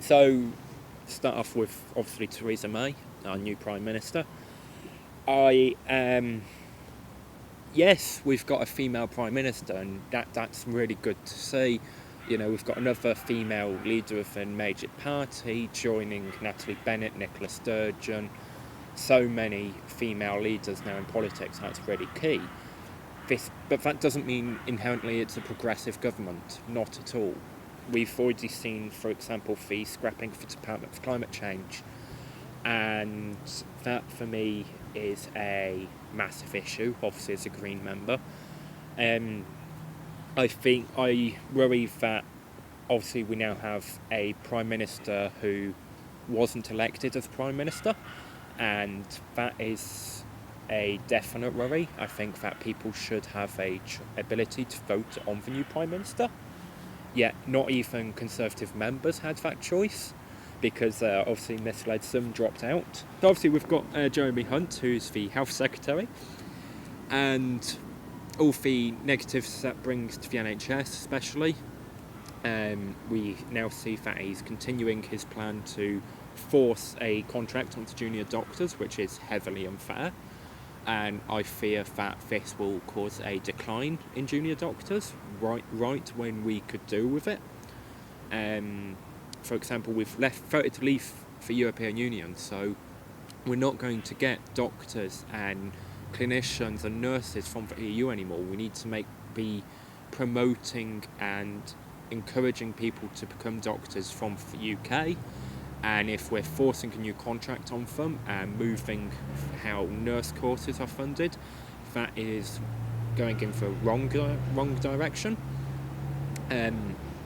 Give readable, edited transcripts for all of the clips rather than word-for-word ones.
So, start off with obviously Theresa May, our new Prime Minister. Yes, we've got a female Prime Minister, and that's really good to see. We've got another female leader of a major party joining Natalie Bennett, Nicola Sturgeon. So many female leaders now in politics, that's really key. But that doesn't mean inherently it's a progressive government, not at all. We've already seen, for example, the scrapping of the Department for Climate Change, and that for me is a massive issue, obviously as a Green member. I worry that obviously we now have a Prime Minister who wasn't elected as Prime Minister, and that is a definite worry. I think that people should have a ability to vote on the new Prime Minister. Yet not even Conservative members had that choice, because obviously Miss Leadsom dropped out. So obviously we've got Jeremy Hunt, who's the Health Secretary, and all the negatives that brings to the NHS especially. We now see that he's continuing his plan to force a contract onto junior doctors, which is heavily unfair, and I fear that this will cause a decline in junior doctors right when we could deal with it. For example, we've voted to leave the European Union, so we're not going to get doctors and clinicians and nurses from the EU anymore. We need to be promoting and encouraging people to become doctors from the UK, and if we're forcing a new contract on them and moving how nurse courses are funded, that is going in the wrong direction.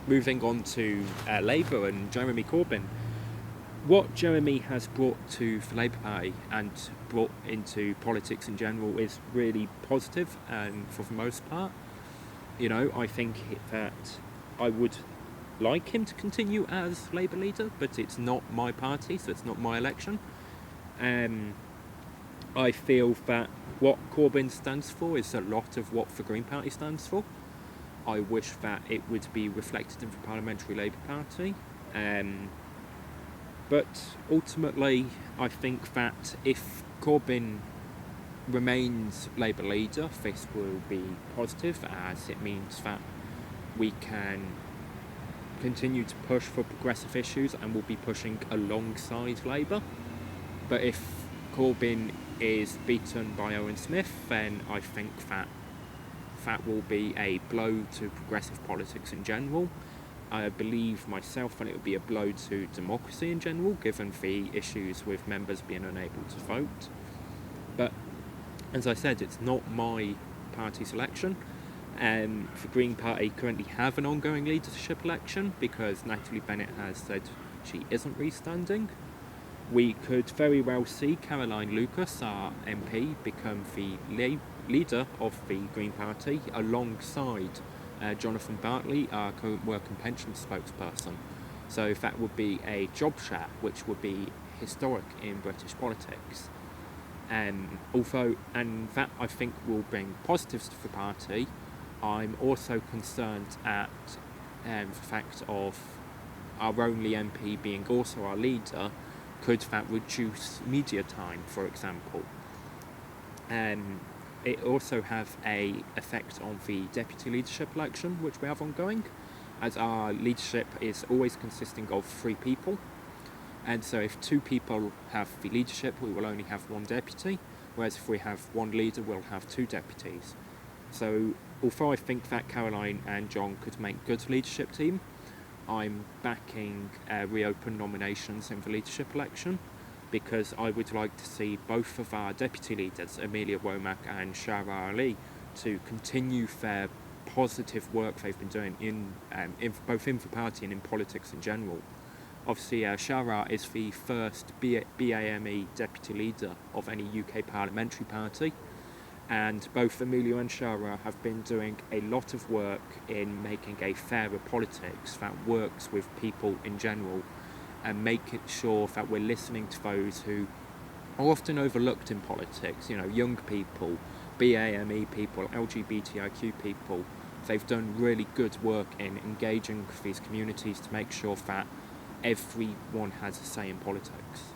Moving on to Labour and Jeremy Corbyn, what Jeremy has brought to the Labour Party and brought into politics in general is really positive, and for the most part, I think that I would like him to continue as Labour leader, but it's not my party, so it's not my election. I feel that what Corbyn stands for is a lot of what the Green Party stands for. I wish that it would be reflected in the Parliamentary Labour Party. But ultimately, I think that if Corbyn remains Labour leader, this will be positive, as it means that we can continue to push for progressive issues and will be pushing alongside Labour. But if Corbyn is beaten by Owen Smith, then I think that will be a blow to progressive politics in general. I believe myself that it would be a blow to democracy in general, given the issues with members being unable to vote. But as I said, it's not my party's election. The Green Party currently have an ongoing leadership election because Natalie Bennett has said she isn't restanding. We could very well see Caroline Lucas, our MP, become the leader of the Green Party alongside Jonathan Bartley, our current work and pensions spokesperson. So that would be a job share, which would be historic in British politics. Although that I think will bring positives to the party, I'm also concerned at the fact of our only MP being also our leader. Could that reduce media time, for example? It also have a effect on the deputy leadership election, which we have ongoing, as our leadership is always consisting of 3 people. And so if 2 people have the leadership, we will only have 1 deputy, whereas if we have 1 leader, we'll have 2 deputies. So although I think that Caroline and John could make good leadership team, I'm backing reopen nominations in the leadership election, because I would like to see both of our deputy leaders, Amelia Womack and Shara Ali, to continue their positive work they've been doing both in the party and in politics in general. Obviously, Shara is the first BAME deputy leader of any UK parliamentary party, and both Amelia and Shara have been doing a lot of work in making a fairer politics that works with people in general, and making sure that we're listening to those who are often overlooked in politics, young people, BAME people, LGBTIQ people. They've done really good work in engaging with these communities to make sure that everyone has a say in politics.